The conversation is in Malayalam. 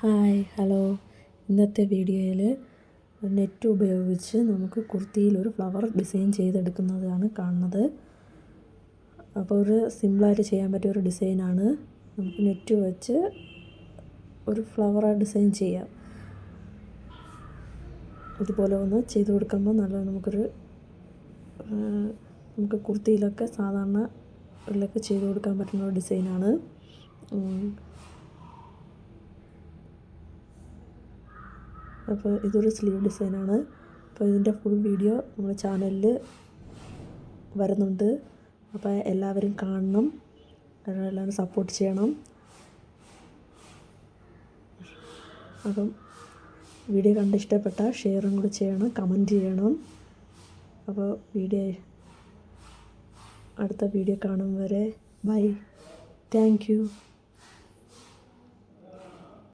Hi hello. ഇന്നത്തെ വീഡിയോയിൽ നെറ്റ് ഉപയോഗിച്ച് നമുക്ക് കുർത്തിയിലൊരു ഫ്ലവർ ഡിസൈൻ ചെയ്തെടുക്കുന്നതാണ് കാണുന്നത്. അപ്പോൾ ഒരു സിമ്പിളായിട്ട് ചെയ്യാൻ പറ്റിയ ഒരു ഡിസൈനാണ്. നമുക്ക് നെറ്റ് വെച്ച് ഒരു ഫ്ലവർ ഡിസൈൻ ചെയ്യാം. ഇതുപോലെ ഒന്ന് ചെയ്ത് കൊടുക്കുമ്പോൾ നല്ല നമുക്ക് കുർത്തിയിലൊക്കെ സാധാരണ ഉള്ളൊക്കെ ചെയ്ത് കൊടുക്കാൻ പറ്റുന്ന ഒരു ഡിസൈനാണ്. അപ്പോൾ ഇതൊരു സ്ലീവ് ഡിസൈനാണ്. അപ്പോൾ ഇതിൻ്റെ ഫുൾ വീഡിയോ നമ്മുടെ ചാനലിൽ വരുന്നുണ്ട്. അപ്പോൾ എല്ലാവരും കാണണം, എല്ലാവരും സപ്പോർട്ട് ചെയ്യണം. അപ്പം വീഡിയോ കണ്ട് ഇഷ്ടപ്പെട്ടാൽ ഷെയറും കൂടി ചെയ്യണം, കമൻറ്റ് ചെയ്യണം. അപ്പോൾ അടുത്ത വീഡിയോ കാണും വരെ ബൈ. Thank you.